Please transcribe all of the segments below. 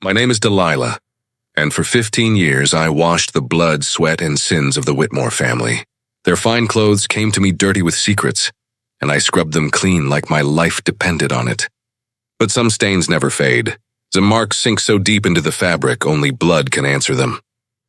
My name is Delilah, and for 15 years I washed the blood, sweat, and sins of the Whitmore family. Their fine clothes came to me dirty with secrets, and I scrubbed them clean like my life depended on it. But some stains never fade. The marks sink so deep into the fabric, only blood can answer them.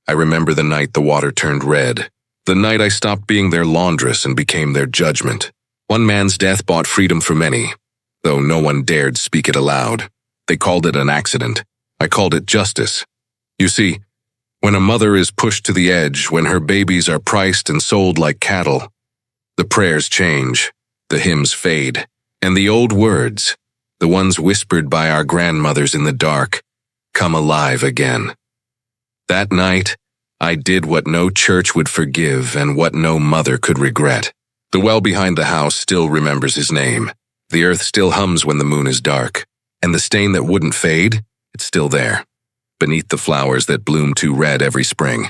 I remember the night the water turned red, the night I stopped being their laundress and became their judgment. One man's death bought freedom for many, though no one dared speak it aloud. They called it an accident. I called it justice. You see, when a mother is pushed to the edge, when her babies are priced and sold like cattle, the prayers change, the hymns fade, and the old words, the ones whispered by our grandmothers in the dark, come alive again. That night, I did what no church would forgive and what no mother could regret. The well behind the house still remembers his name. The earth still hums when the moon is dark. And the stain that wouldn't fade, it's still there, beneath the flowers that bloom too red every spring.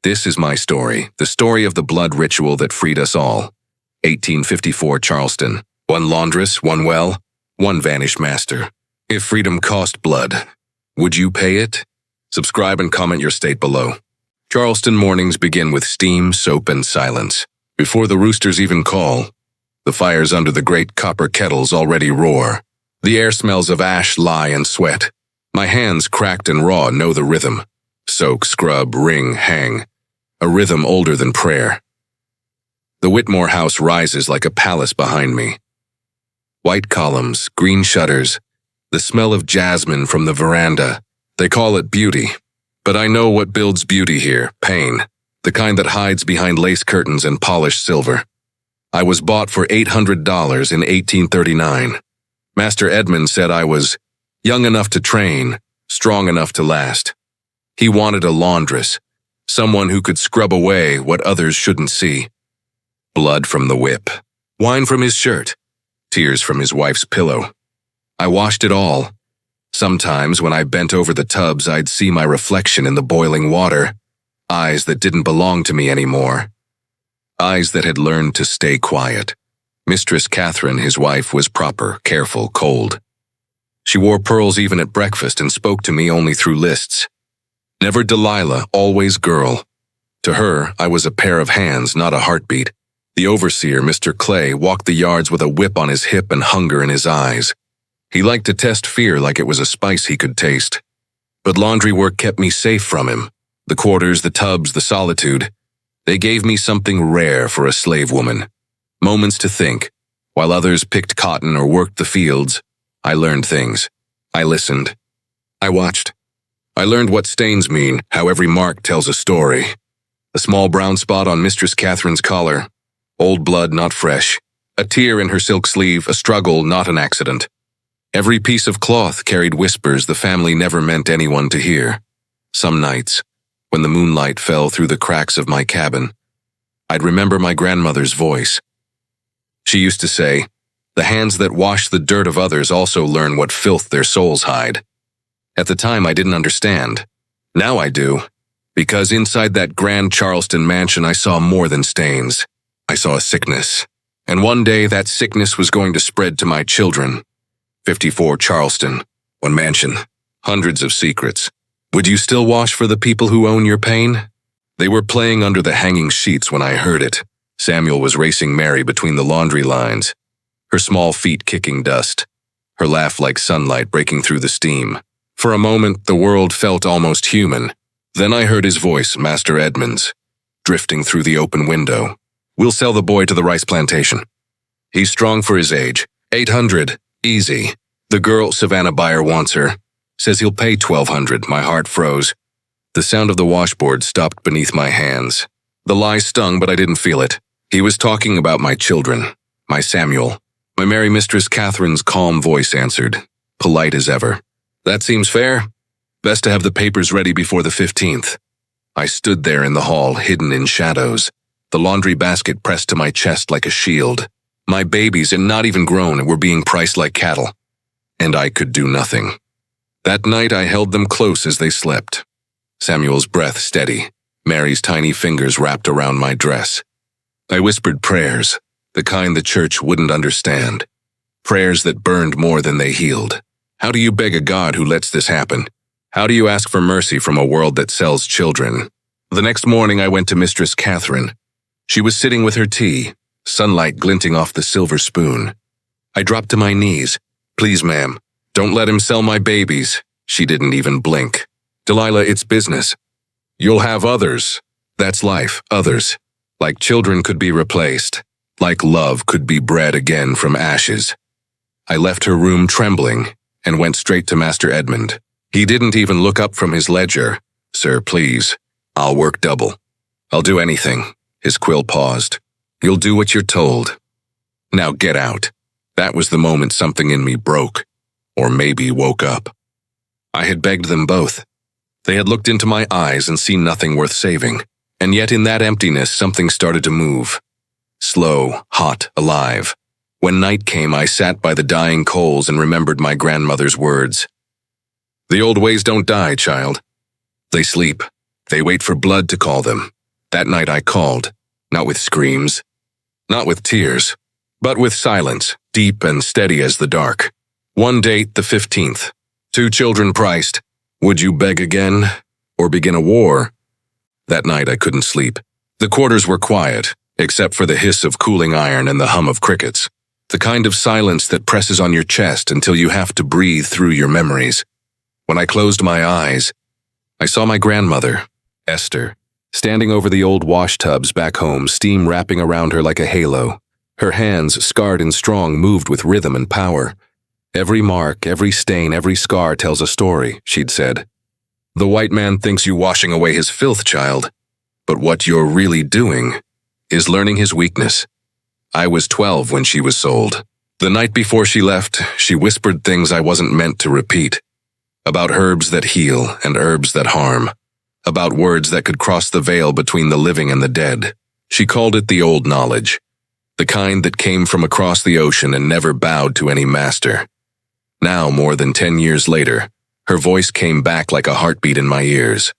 This is my story, the story of the blood ritual that freed us all. 1854 Charleston. One laundress, one well, one vanished master. If freedom cost blood, would you pay it? Subscribe and comment your state below. Charleston mornings begin with steam, soap, and silence. Before the roosters even call, the fires under the great copper kettles already roar. The air smells of ash, lye, and sweat. My hands, cracked and raw, know the rhythm. Soak, scrub, wring, hang. A rhythm older than prayer. The Whitmore house rises like a palace behind me. White columns, green shutters, the smell of jasmine from the veranda. They call it beauty. But I know what builds beauty here, pain. The kind that hides behind lace curtains and polished silver. I was bought for $800 in 1839. Master Edmund said I was young enough to train, strong enough to last. He wanted a laundress, someone who could scrub away what others shouldn't see. Blood from the whip, wine from his shirt, tears from his wife's pillow. I washed it all. Sometimes when I bent over the tubs, I'd see my reflection in the boiling water, eyes that didn't belong to me anymore, eyes that had learned to stay quiet. Mistress Catherine, his wife, was proper, careful, cold. She wore pearls even at breakfast and spoke to me only through lists. Never Delilah, always girl. To her, I was a pair of hands, not a heartbeat. The overseer, Mr. Clay, walked the yards with a whip on his hip and hunger in his eyes. He liked to test fear like it was a spice he could taste. But laundry work kept me safe from him. The quarters, the tubs, the solitude. They gave me something rare for a slave woman. Moments to think. While others picked cotton or worked the fields, I learned things. I listened. I watched. I learned what stains mean, how every mark tells a story. A small brown spot on Mistress Catherine's collar. Old blood, not fresh. A tear in her silk sleeve, a struggle, not an accident. Every piece of cloth carried whispers the family never meant anyone to hear. Some nights, when the moonlight fell through the cracks of my cabin, I'd remember my grandmother's voice. She used to say, "The hands that wash the dirt of others also learn what filth their souls hide." At the time, I didn't understand. Now I do, because inside that grand Charleston mansion, I saw more than stains. I saw a sickness, and one day that sickness was going to spread to my children. 54 Charleston, one mansion, hundreds of secrets. Would you still wash for the people who own your pain? They were playing under the hanging sheets when I heard it. Samuel was racing Mary between the laundry lines, her small feet kicking dust, her laugh like sunlight breaking through the steam. For a moment, the world felt almost human. Then I heard his voice, Master Edmund's, drifting through the open window. "We'll sell the boy to the rice plantation. He's strong for his age. 800, easy. The girl, Savannah Buyer, wants her. Says he'll pay 1,200. My heart froze. The sound of the washboard stopped beneath my hands. The lie stung, but I didn't feel it. He was talking about my children, my Samuel. My merry Mistress Catherine's calm voice answered, polite as ever. "That seems fair. Best to have the papers ready before the 15th. I stood there in the hall, hidden in shadows, the laundry basket pressed to my chest like a shield. My babies, and not even grown, were being priced like cattle. And I could do nothing. That night I held them close as they slept. Samuel's breath steady, Mary's tiny fingers wrapped around my dress. I whispered prayers, the kind the church wouldn't understand. Prayers that burned more than they healed. How do you beg a God who lets this happen? How do you ask for mercy from a world that sells children? The next morning I went to Mistress Catherine. She was sitting with her tea, sunlight glinting off the silver spoon. I dropped to my knees. Please, ma'am, don't let him sell my babies. She didn't even blink. Delilah, it's business. You'll have others. That's life, others. Like children could be replaced. Like love could be bred again from ashes. I left her room trembling and went straight to Master Edmund. He didn't even look up from his ledger. Sir, please. I'll work double. I'll do anything. His quill paused. You'll do what you're told. Now get out. That was the moment something in me broke. Or maybe woke up. I had begged them both. They had looked into my eyes and seen nothing worth saving. And yet in that emptiness something started to move. Slow, hot, alive. When night came, I sat by the dying coals and remembered my grandmother's words. The old ways don't die, child. They sleep. They wait for blood to call them. That night I called, not with screams, not with tears, but with silence, deep and steady as the dark. One date, the 15th. 2 children priced. Would you beg again, or begin a war? That night I couldn't sleep. The quarters were quiet, except for the hiss of cooling iron and the hum of crickets. The kind of silence that presses on your chest until you have to breathe through your memories. When I closed my eyes, I saw my grandmother, Esther, standing over the old wash tubs back home, steam wrapping around her like a halo. Her hands, scarred and strong, moved with rhythm and power. Every mark, every stain, every scar tells a story, she'd said. The white man thinks you washing away his filth, child. But what you're really doing is learning his weakness. I was 12 when she was sold. The night before she left, she whispered things I wasn't meant to repeat. About herbs that heal and herbs that harm. About words that could cross the veil between the living and the dead. She called it the old knowledge. The kind that came from across the ocean and never bowed to any master. Now, more than 10 years later, her voice came back like a heartbeat in my ears.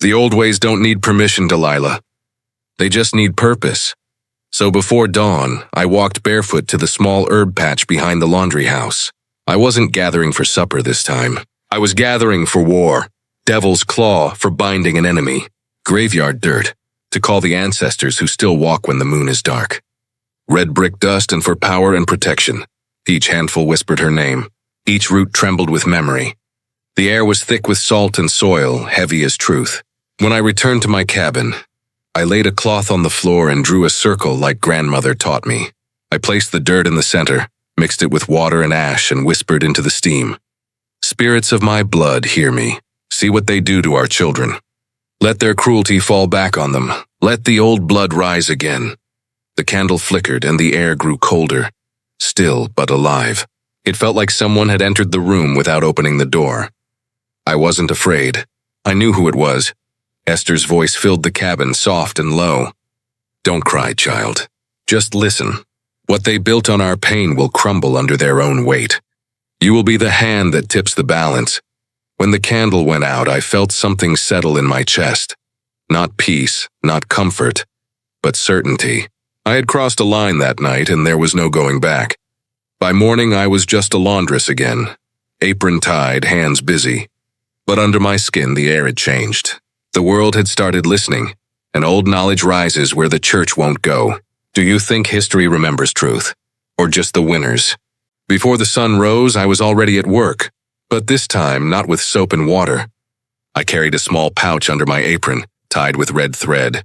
The old ways don't need permission, Delilah. They just need purpose. So before dawn, I walked barefoot to the small herb patch behind the laundry house. I wasn't gathering for supper this time. I was gathering for war. Devil's claw for binding an enemy. Graveyard dirt to call the ancestors who still walk when the moon is dark. Red brick dust and for power and protection. Each handful whispered her name. Each root trembled with memory. The air was thick with salt and soil, heavy as truth. When I returned to my cabin, I laid a cloth on the floor and drew a circle like grandmother taught me. I placed the dirt in the center, mixed it with water and ash, and whispered into the steam. Spirits of my blood, hear me. See what they do to our children. Let their cruelty fall back on them. Let the old blood rise again. The candle flickered and the air grew colder. Still but alive. It felt like someone had entered the room without opening the door. I wasn't afraid. I knew who it was. Esther's voice filled the cabin, soft and low. Don't cry, child. Just listen. What they built on our pain will crumble under their own weight. You will be the hand that tips the balance. When the candle went out, I felt something settle in my chest. Not peace, not comfort, but certainty. I had crossed a line that night and there was no going back. By morning, I was just a laundress again. Apron tied, hands busy. But under my skin, the air had changed. The world had started listening, and old knowledge rises where the church won't go. Do you think history remembers truth? Or just the winners? Before the sun rose, I was already at work, but this time not with soap and water. I carried a small pouch under my apron, tied with red thread.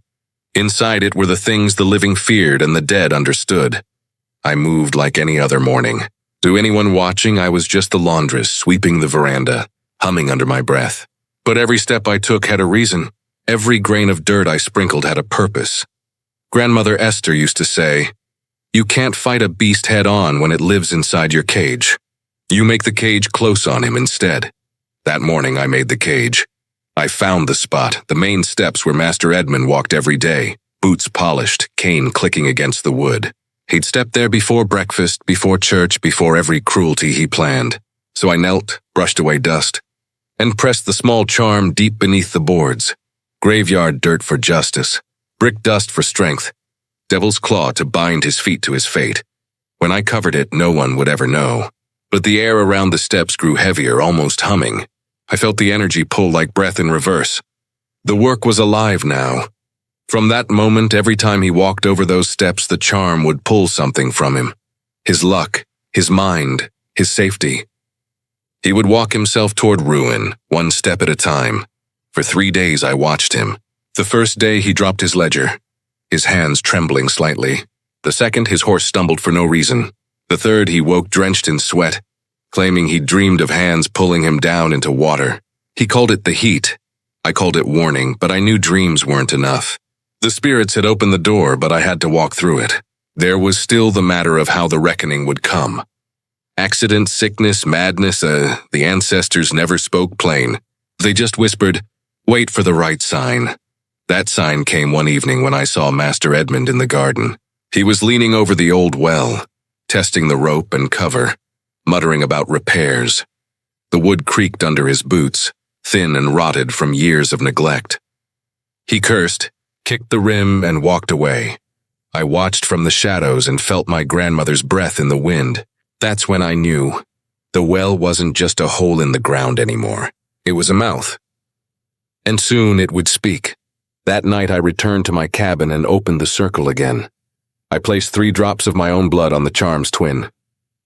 Inside it were the things the living feared and the dead understood. I moved like any other morning. To anyone watching, I was just the laundress sweeping the veranda, humming under my breath. But every step I took had a reason. Every grain of dirt I sprinkled had a purpose. Grandmother Esther used to say, "You can't fight a beast head-on when it lives inside your cage. You make the cage close on him instead." That morning I made the cage. I found the spot, the main steps where Master Edmund walked every day, boots polished, cane clicking against the wood. He'd stepped there before breakfast, before church, before every cruelty he planned. So I knelt, brushed away dust, and pressed the small charm deep beneath the boards. Graveyard dirt for justice, brick dust for strength, devil's claw to bind his feet to his fate. When I covered it, no one would ever know. But the air around the steps grew heavier, almost humming. I felt the energy pull like breath in reverse. The work was alive now. From that moment, every time he walked over those steps, the charm would pull something from him. His luck, his mind, his safety. He would walk himself toward ruin, one step at a time. For 3 days I watched him. The first day he dropped his ledger, his hands trembling slightly. The second, his horse stumbled for no reason. The third, he woke drenched in sweat, claiming he dreamed of hands pulling him down into water. He called it the heat. I called it warning, but I knew dreams weren't enough. The spirits had opened the door, but I had to walk through it. There was still the matter of how the reckoning would come. Accident, sickness, madness, the ancestors never spoke plain. They just whispered, "Wait for the right sign." That sign came one evening when I saw Master Edmund in the garden. He was leaning over the old well, testing the rope and cover, muttering about repairs. The wood creaked under his boots, thin and rotted from years of neglect. He cursed, kicked the rim, and walked away. I watched from the shadows and felt my grandmother's breath in the wind. That's when I knew. The well wasn't just a hole in the ground anymore. It was a mouth. And soon it would speak. That night I returned to my cabin and opened the circle again. I placed 3 drops of my own blood on the charm's twin.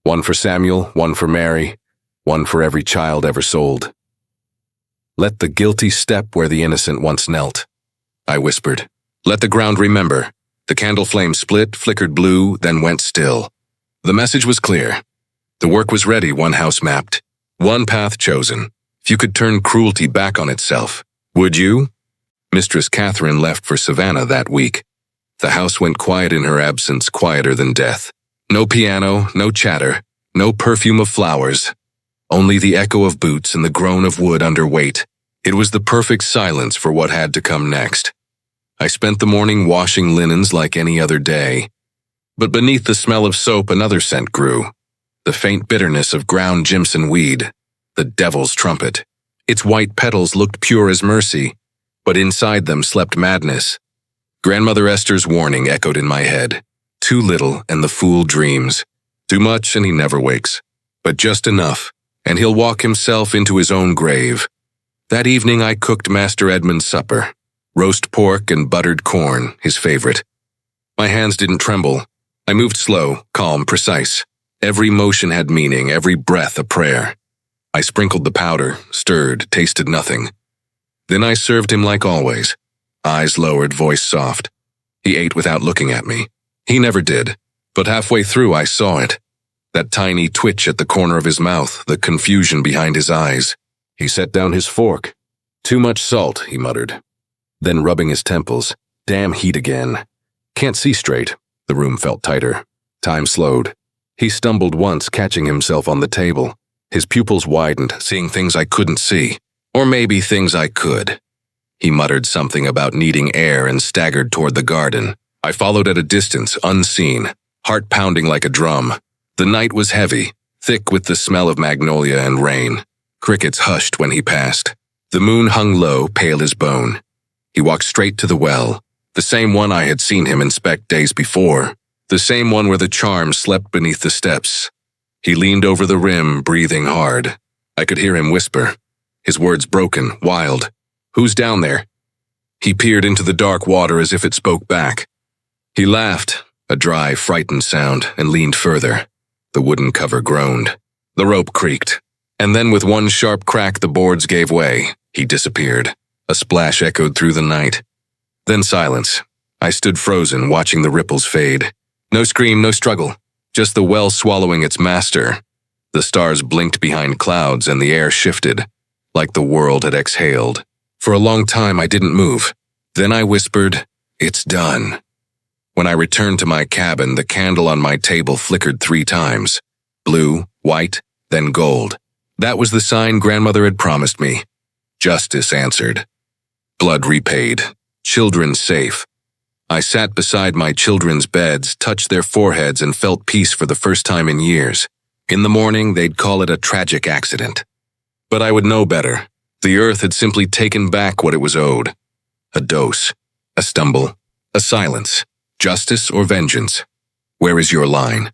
1 for Samuel, 1 for Mary, 1 for every child ever sold. "Let the guilty step where the innocent once knelt," I whispered. "Let the ground remember." The candle flame split, flickered blue, then went still. The message was clear. The work was ready, one house mapped, one path chosen. If you could turn cruelty back on itself, would you? Mistress Catherine left for Savannah that week. The house went quiet in her absence, quieter than death. No piano, no chatter, no perfume of flowers. Only the echo of boots and the groan of wood under weight. It was the perfect silence for what had to come next. I spent the morning washing linens like any other day. But beneath the smell of soap, another scent grew. The faint bitterness of ground Jimson weed. The devil's trumpet. Its white petals looked pure as mercy, but inside them slept madness. Grandmother Esther's warning echoed in my head. Too little, and the fool dreams. Too much, and he never wakes. But just enough, and he'll walk himself into his own grave. That evening I cooked Master Edmund's supper. Roast pork and buttered corn, his favorite. My hands didn't tremble. I moved slow, calm, precise. Every motion had meaning, every breath a prayer. I sprinkled the powder, stirred, tasted nothing. Then I served him like always. Eyes lowered, voice soft. He ate without looking at me. He never did, but halfway through I saw it. That tiny twitch at the corner of his mouth, the confusion behind his eyes. He set down his fork. "Too much salt," he muttered. Then rubbing his temples, "Damn heat again. Can't see straight." The room felt tighter. Time slowed. He stumbled once, catching himself on the table. His pupils widened, seeing things I couldn't see. Or maybe things I could. He muttered something about needing air and staggered toward the garden. I followed at a distance, unseen, heart pounding like a drum. The night was heavy, thick with the smell of magnolia and rain. Crickets hushed when he passed. The moon hung low, pale as bone. He walked straight to the well, the same one I had seen him inspect days before, the same one where the charm slept beneath the steps. He leaned over the rim, breathing hard. I could hear him whisper, his words broken, wild. "Who's down there?" He peered into the dark water as if it spoke back. He laughed, a dry, frightened sound, and leaned further. The wooden cover groaned. The rope creaked. And then with one sharp crack the boards gave way. He disappeared. A splash echoed through the night. Then silence. I stood frozen, watching the ripples fade. No scream, no struggle. Just the well swallowing its master. The stars blinked behind clouds and the air shifted, like the world had exhaled. For a long time I didn't move. Then I whispered, "It's done." When I returned to my cabin, the candle on my table flickered 3 times. Blue, white, then gold. That was the sign Grandmother had promised me. Justice answered. Blood repaid. Children safe. I sat beside my children's beds, touched their foreheads, and felt peace for the first time in years. In the morning, they'd call it a tragic accident. But I would know better. The earth had simply taken back what it was owed. A dose, a stumble, a silence. Justice or vengeance? Where is your line?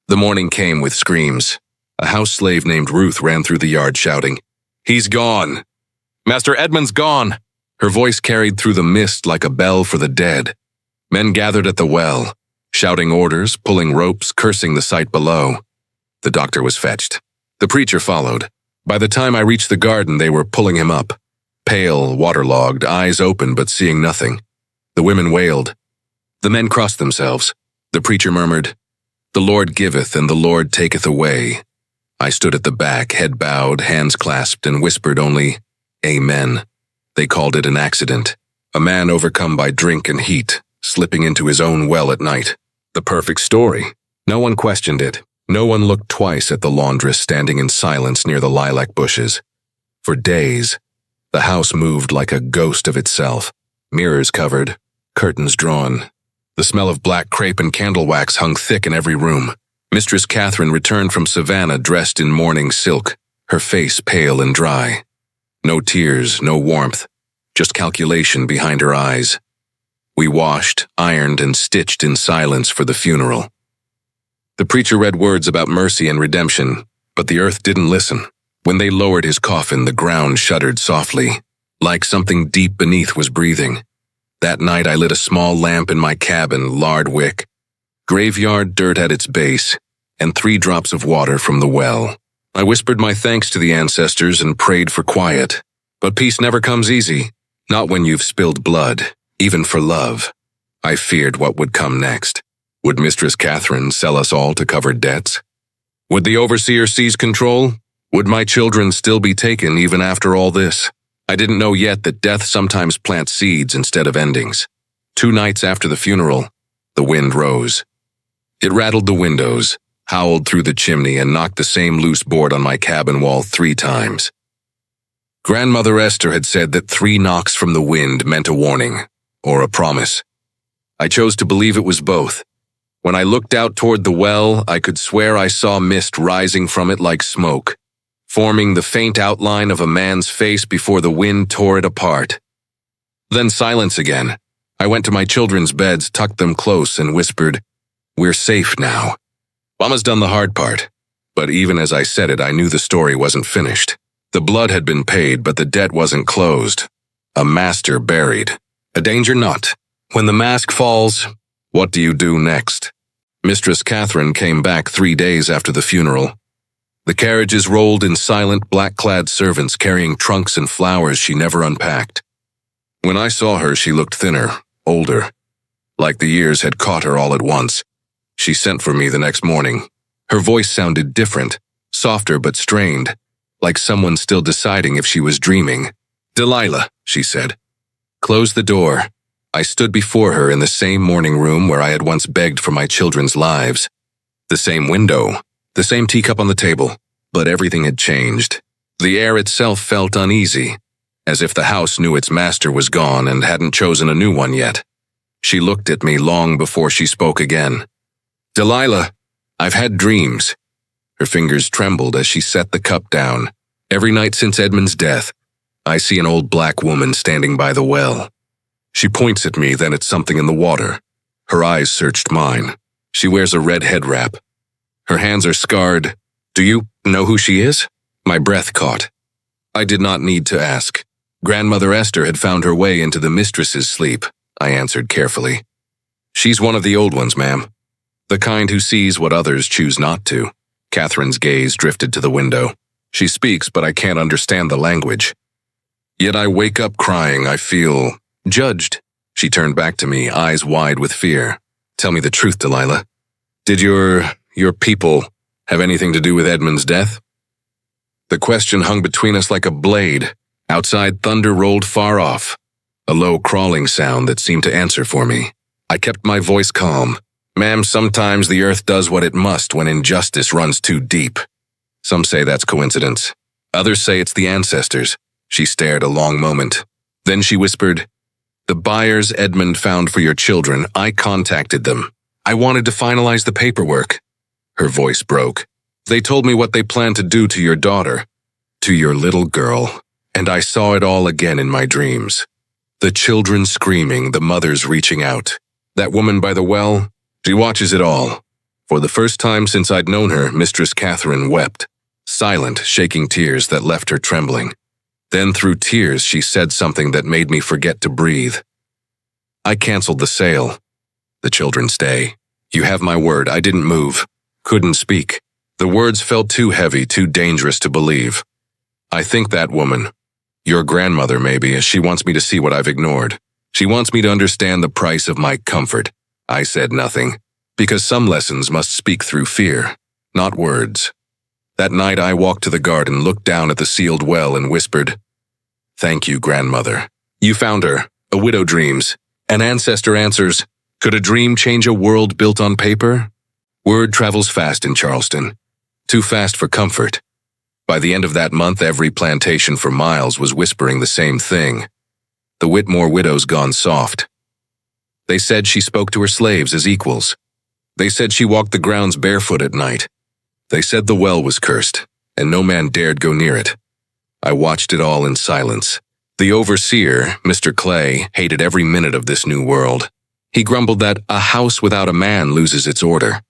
The morning came with screams. A house slave named Ruth ran through the yard shouting, He's gone. Master Edmund's gone. Her voice carried through the mist like a bell for the dead. Men gathered at the well, shouting orders, pulling ropes, cursing the sight below. The doctor was fetched. The preacher followed. By the time I reached the garden, they were pulling him up. Pale, waterlogged, eyes open but seeing nothing. The women wailed. The men crossed themselves. The preacher murmured, "The Lord giveth and the Lord taketh away." I stood at the back, head bowed, hands clasped, and whispered only, "Amen." They called it an accident. A man overcome by drink and heat, slipping into his own well at night. The perfect story. No one questioned it. No one looked twice at the laundress standing in silence near the lilac bushes. For days, the house moved like a ghost of itself. Mirrors covered, curtains drawn. The smell of black crepe and candle wax hung thick in every room. Mistress Catherine returned from Savannah dressed in mourning silk, her face pale and dry. No tears, no warmth, just calculation behind her eyes. We washed, ironed, and stitched in silence for the funeral. The preacher read words about mercy and redemption, but the earth didn't listen. When they lowered his coffin, the ground shuddered softly, like something deep beneath was breathing. That night I lit a small lamp in my cabin, lard wick, graveyard dirt at its base, and 3 drops of water from the well. I whispered my thanks to the ancestors and prayed for quiet. But peace never comes easy, not when you've spilled blood, even for love. I feared what would come next. Would Mistress Catherine sell us all to cover debts? Would the overseer seize control? Would my children still be taken even after all this? I didn't know yet that death sometimes plants seeds instead of endings. 2 nights after the funeral, the wind rose. It rattled the windows, howled through the chimney, and knocked the same loose board on my cabin wall 3 times. Grandmother Esther had said that 3 knocks from the wind meant a warning, or a promise. I chose to believe it was both. When I looked out toward the well, I could swear I saw mist rising from it like smoke, forming the faint outline of a man's face before the wind tore it apart. Then silence again. I went to my children's beds, tucked them close, and whispered, "We're safe now." Mama's done the hard part, but even as I said it, I knew the story wasn't finished. The blood had been paid, but the debt wasn't closed. A master buried. A danger not. When the mask falls, what do you do next? Mistress Catherine came back 3 days after the funeral. The carriages rolled in silent, black-clad servants carrying trunks and flowers she never unpacked. When I saw her, she looked thinner, older, like the years had caught her all at once. She sent for me the next morning. Her voice sounded different, softer but strained, like someone still deciding if she was dreaming. "Delilah," she said. "Close the door." I stood before her in the same morning room where I had once begged for my children's lives. The same window, the same teacup on the table, but everything had changed. The air itself felt uneasy, as if the house knew its master was gone and hadn't chosen a new one yet. She looked at me long before she spoke again. "Delilah, I've had dreams." Her fingers trembled as she set the cup down. "Every night since Edmund's death, I see an old black woman standing by the well. She points at me, then at something in the water. Her eyes searched mine. She wears a red head wrap. Her hands are scarred. Do you know who she is?" My breath caught. I did not need to ask. Grandmother Esther had found her way into the mistress's sleep, I answered carefully. "She's one of the old ones, ma'am. The kind who sees what others choose not to." Catherine's gaze drifted to the window. "She speaks, but I can't understand the language. Yet I wake up crying. I feel judged." She turned back to me, eyes wide with fear. "Tell me the truth, Delilah. Did your people have anything to do with Edmund's death?" The question hung between us like a blade. Outside, thunder rolled far off, a low crawling sound that seemed to answer for me. I kept my voice calm. "Ma'am, sometimes the earth does what it must when injustice runs too deep. Some say that's coincidence. Others say it's the ancestors." She stared a long moment. Then she whispered, "The buyers Edmund found for your children, I contacted them. I wanted to finalize the paperwork." Her voice broke. "They told me what they planned to do to your daughter, to your little girl, and I saw it all again in my dreams. The children screaming, the mothers reaching out. That woman by the well, she watches it all." For the first time since I'd known her, Mistress Catherine wept. silent, shaking tears that left her trembling. Then through tears she said something that made me forget to breathe. I canceled the sale. The children stay. You have my word, I didn't move. Couldn't speak. The words felt too heavy, too dangerous to believe. I think that woman, your grandmother maybe, she wants me to see what I've ignored. She wants me to understand the price of my comfort. I said nothing, because some lessons must speak through fear, not words. That night I walked to the garden, looked down at the sealed well and whispered, "Thank you, grandmother. You found her. A widow dreams. An ancestor answers. Could a dream change a world built on paper?" Word travels fast in Charleston. Too fast for comfort. By the end of that month, every plantation for miles was whispering the same thing. The Whitmore widow's gone soft. They said she spoke to her slaves as equals. They said she walked the grounds barefoot at night. They said the well was cursed, and no man dared go near it. I watched it all in silence. The overseer, Mr. Clay, hated every minute of this new world. He grumbled that a house without a man loses its order.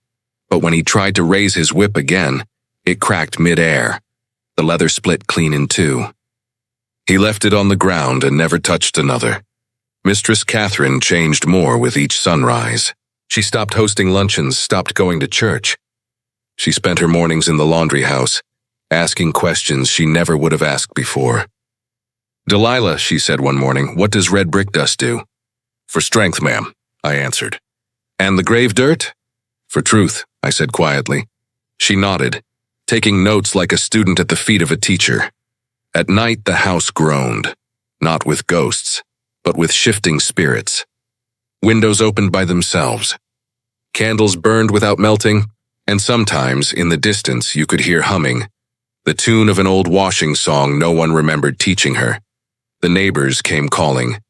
But when he tried to raise his whip again, it cracked mid-air. The leather split clean in two. He left it on the ground and never touched another. Mistress Catherine changed more with each sunrise. She stopped hosting luncheons, stopped going to church. She spent her mornings in the laundry house, asking questions she never would have asked before. "Delilah," she said one morning, "what does red brick dust do?" "For strength, ma'am," I answered. "And the grave dirt?" "For truth," I said quietly. She nodded, taking notes like a student at the feet of a teacher. At night the house groaned, not with ghosts, but with shifting spirits. Windows opened by themselves. Candles burned without melting, and sometimes, in the distance, you could hear humming, the tune of an old washing song no one remembered teaching her. The neighbors came calling.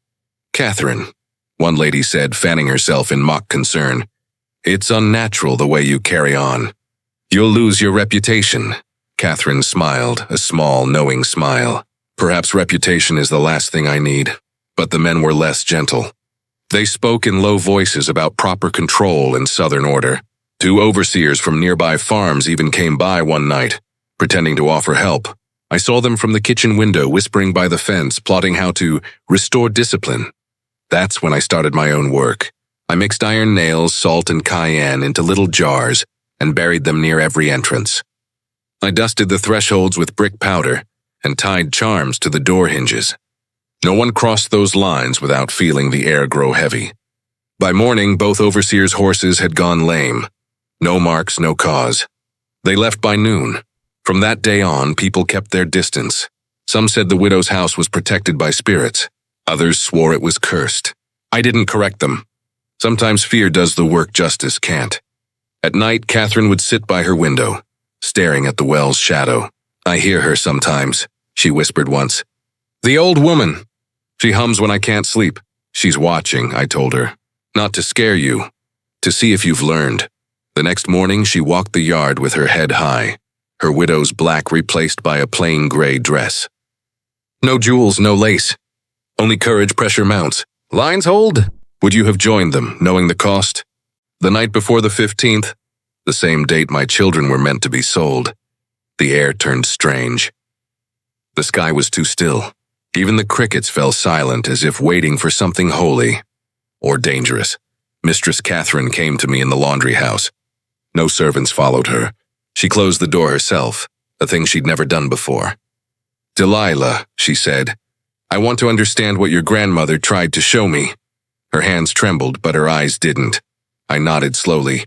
"Catherine," one lady said, fanning herself in mock concern, "it's unnatural the way you carry on. You'll lose your reputation." Catherine smiled, a small, knowing smile. Perhaps reputation is the last thing I need. But the men were less gentle. They spoke in low voices about proper control and Southern order. 2 overseers from nearby farms even came by one night, pretending to offer help. I saw them from the kitchen window, whispering by the fence, plotting how to restore discipline. That's when I started my own work. I mixed iron nails, salt, and cayenne into little jars and buried them near every entrance. I dusted the thresholds with brick powder and tied charms to the door hinges. No one crossed those lines without feeling the air grow heavy. By morning, both overseers' horses had gone lame. No marks, no cause. They left by noon. From that day on, people kept their distance. Some said the widow's house was protected by spirits. Others swore it was cursed. I didn't correct them. Sometimes fear does the work justice can't. At night, Catherine would sit by her window, staring at the well's shadow. "I hear her sometimes," she whispered once. "The old woman. She hums when I can't sleep." "She's watching," I told her. "Not to scare you, to see if you've learned." The next morning, she walked the yard with her head high, her widow's black replaced by a plain gray dress. No jewels, no lace. Only courage, pressure mounts. "Lines hold?" Would you have joined them, knowing the cost? The night before the 15th, the same date my children were meant to be sold, the air turned strange. The sky was too still. Even the crickets fell silent, as if waiting for something holy or dangerous. Mistress Catherine came to me in the laundry house. No servants followed her. She closed the door herself, a thing she'd never done before. "Delilah," she said, "I want to understand what your grandmother tried to show me." Her hands trembled, but her eyes didn't. I nodded slowly.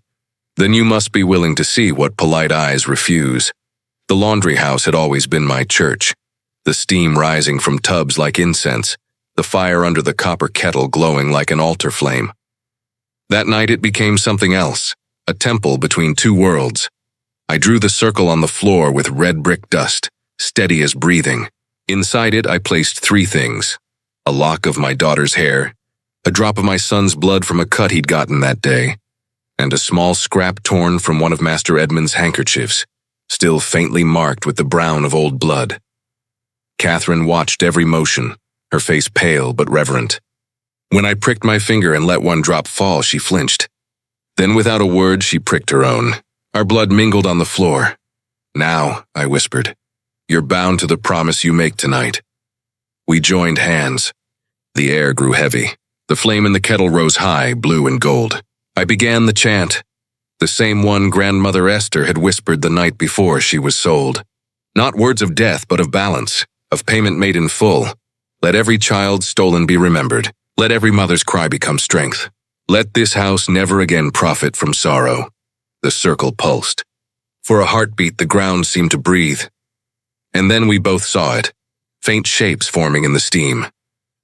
"Then you must be willing to see what polite eyes refuse." The laundry house had always been my church, the steam rising from tubs like incense, the fire under the copper kettle glowing like an altar flame. That night it became something else, a temple between two worlds. I drew the circle on the floor with red brick dust, steady as breathing. Inside it I placed 3 things: a lock of my daughter's hair, a drop of my son's blood from a cut he'd gotten that day, and a small scrap torn from one of Master Edmund's handkerchiefs, still faintly marked with the brown of old blood. Catherine watched every motion, her face pale but reverent. When I pricked my finger and let one drop fall, she flinched. Then without a word, she pricked her own. Our blood mingled on the floor. "Now," I whispered, "you're bound to the promise you make tonight." We joined hands. The air grew heavy. The flame in the kettle rose high, blue and gold. I began the chant, the same one Grandmother Esther had whispered the night before she was sold. Not words of death, but of balance, of payment made in full. Let every child stolen be remembered. Let every mother's cry become strength. Let this house never again profit from sorrow. The circle pulsed. For a heartbeat, the ground seemed to breathe. And then we both saw it, faint shapes forming in the steam.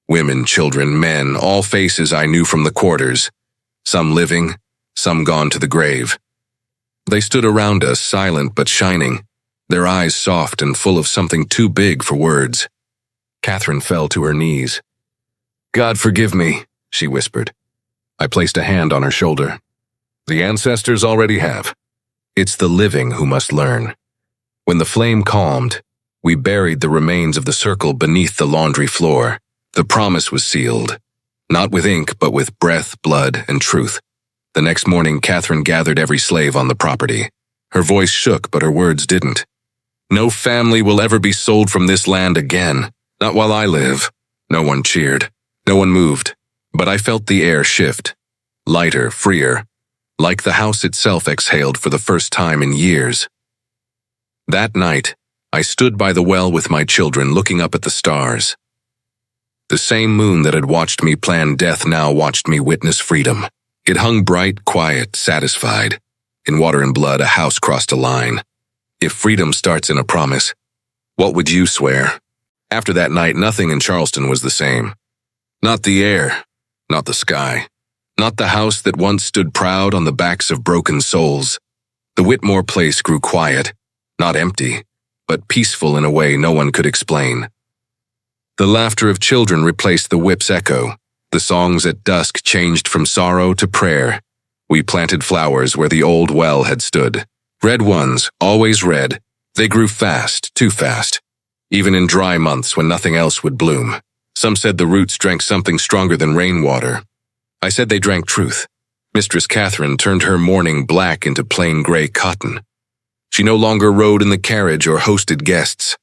Women, children, men, all faces I knew from the quarters. Some living, some gone to the grave. They stood around us, silent but shining, their eyes soft and full of something too big for words. Catherine fell to her knees. "God forgive me," she whispered. I placed a hand on her shoulder. "The ancestors already have. It's the living who must learn." When the flame calmed, we buried the remains of the circle beneath the laundry floor. The promise was sealed, not with ink, but with breath, blood, and truth. The next morning, Catherine gathered every slave on the property. Her voice shook, but her words didn't. "No family will ever be sold from this land again. Not while I live." No one cheered. No one moved. But I felt the air shift. Lighter, freer. Like the house itself exhaled for the first time in years. That night, I stood by the well with my children, looking up at the stars. The same moon that had watched me plan death now watched me witness freedom. It hung bright, quiet, satisfied. In water and blood, a house crossed a line. If freedom starts in a promise, what would you swear? After that night, nothing in Charleston was the same. Not the air, not the sky, not the house that once stood proud on the backs of broken souls. The Whitmore place grew quiet, not empty, but peaceful in a way no one could explain. The laughter of children replaced the whip's echo. The songs at dusk changed from sorrow to prayer. We planted flowers where the old well had stood. Red ones, always red. They grew fast, too fast. Even in dry months when nothing else would bloom. Some said the roots drank something stronger than rainwater. I said they drank truth. Mistress Catherine turned her mourning black into plain gray cotton. She no longer rode in the carriage or hosted guests.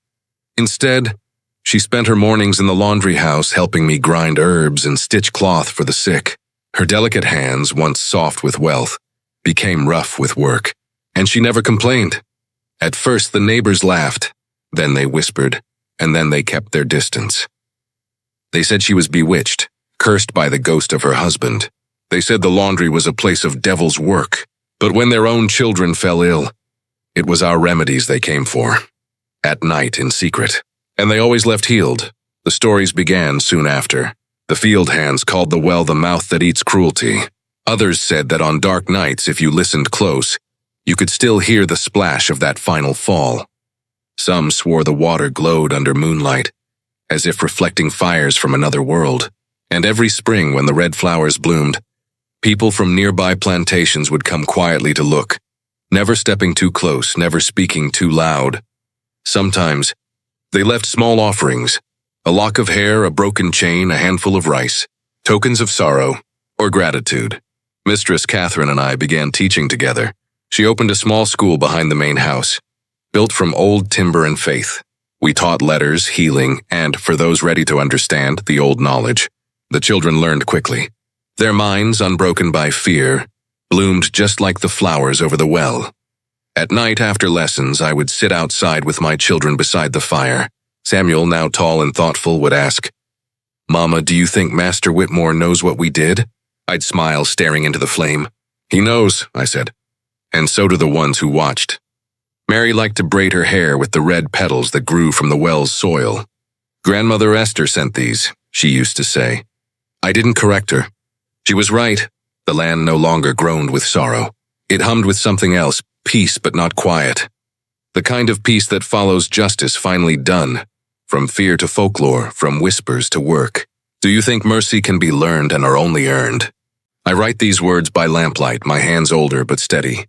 Instead, she spent her mornings in the laundry house helping me grind herbs and stitch cloth for the sick. Her delicate hands, once soft with wealth, became rough with work, and she never complained. At first the neighbors laughed, then they whispered, and then they kept their distance. They said she was bewitched, cursed by the ghost of her husband. They said the laundry was a place of devil's work, but when their own children fell ill, it was our remedies they came for. At night in secret. And they always left healed. The stories began soon after. The field hands called the well the mouth that eats cruelty. Others said that on dark nights, if you listened close, you could still hear the splash of that final fall. Some swore the water glowed under moonlight, as if reflecting fires from another world. And every spring when the red flowers bloomed, people from nearby plantations would come quietly to look, never stepping too close, never speaking too loud. Sometimes, they left small offerings, a lock of hair, a broken chain, a handful of rice, tokens of sorrow or gratitude. Mistress Catherine and I began teaching together. She opened a small school behind the main house, built from old timber and faith. We taught letters, healing, and, for those ready to understand, the old knowledge. The children learned quickly. Their minds, unbroken by fear, bloomed just like the flowers over the well. At night after lessons, I would sit outside with my children beside the fire. Samuel, now tall and thoughtful, would ask, "Mama, do you think Master Whitmore knows what we did?" I'd smile, staring into the flame. "He knows," I said, "and so do the ones who watched." Mary liked to braid her hair with the red petals that grew from the well's soil. "Grandmother Esther sent these," she used to say. I didn't correct her. She was right. The land no longer groaned with sorrow. It hummed with something else, peace but not quiet. The kind of peace that follows justice finally done, from fear to folklore, from whispers to work. Do you think mercy can be learned and are only earned? I write these words by lamplight, my hands older but steady.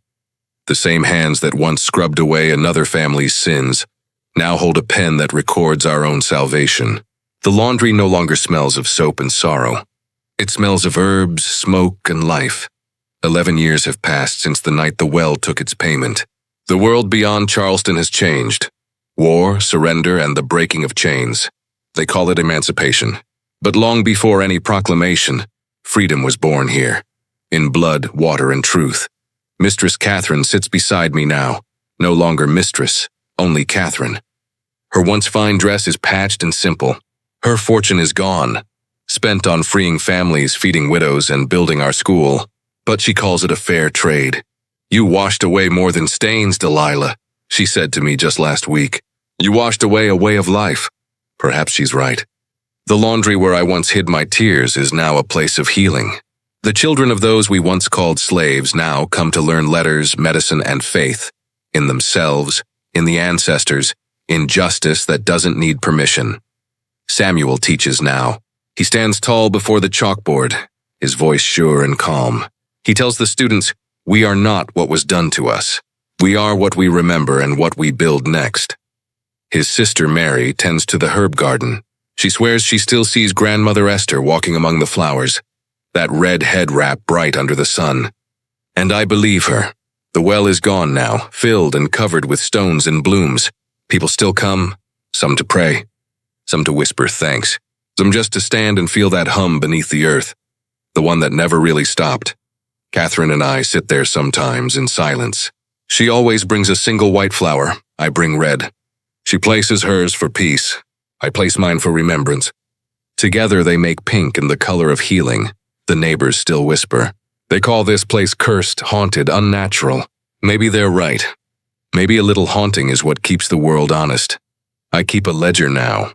The same hands that once scrubbed away another family's sins now hold a pen that records our own salvation. The laundry no longer smells of soap and sorrow. It smells of herbs, smoke, and life. 11 years have passed since the night the well took its payment. The world beyond Charleston has changed. War, surrender, and the breaking of chains. They call it emancipation. But long before any proclamation, freedom was born here. In blood, water, and truth. Mistress Catherine sits beside me now. No longer mistress, only Catherine. Her once fine dress is patched and simple. Her fortune is gone, spent on freeing families, feeding widows, and building our school. But she calls it a fair trade. "You washed away more than stains, Delilah," she said to me just last week. "You washed away a way of life." Perhaps she's right. The laundry where I once hid my tears is now a place of healing. The children of those we once called slaves now come to learn letters, medicine, and faith. In themselves, in the ancestors, in justice that doesn't need permission. Samuel teaches now. He stands tall before the chalkboard, his voice sure and calm. He tells the students, "We are not what was done to us. We are what we remember and what we build next." His sister Mary tends to the herb garden. She swears she still sees Grandmother Esther walking among the flowers, that red head wrap bright under the sun. And I believe her. The well is gone now, filled and covered with stones and blooms. People still come, some to pray, some to whisper thanks, some just to stand and feel that hum beneath the earth, the one that never really stopped. Catherine and I sit there sometimes in silence. She always brings a single white flower, I bring red. She places hers for peace, I place mine for remembrance. Together they make pink and the color of healing. The neighbors still whisper. They call this place cursed, haunted, unnatural. Maybe they're right. Maybe a little haunting is what keeps the world honest. I keep a ledger now,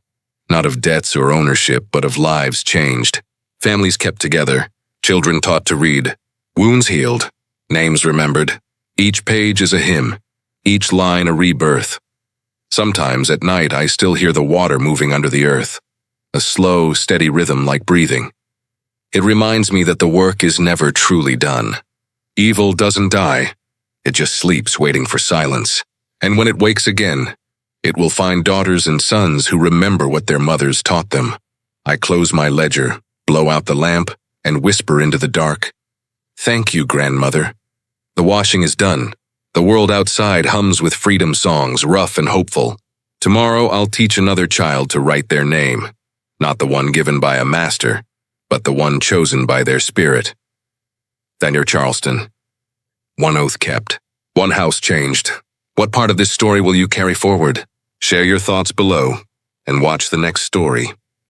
not of debts or ownership, but of lives changed. Families kept together, children taught to read, wounds healed, names remembered. Each page is a hymn, each line a rebirth. Sometimes at night I still hear the water moving under the earth, a slow, steady rhythm like breathing. It reminds me that the work is never truly done. Evil doesn't die. It just sleeps waiting for silence. And when it wakes again, it will find daughters and sons who remember what their mothers taught them. I close my ledger, blow out the lamp, and whisper into the dark. "Thank you, grandmother." The washing is done. The world outside hums with freedom songs, rough and hopeful. Tomorrow I'll teach another child to write their name, not the one given by a master, but the one chosen by their spirit. Then you're Charleston. One oath kept. One house changed. What part of this story will you carry forward? Share your thoughts below, and watch the next story.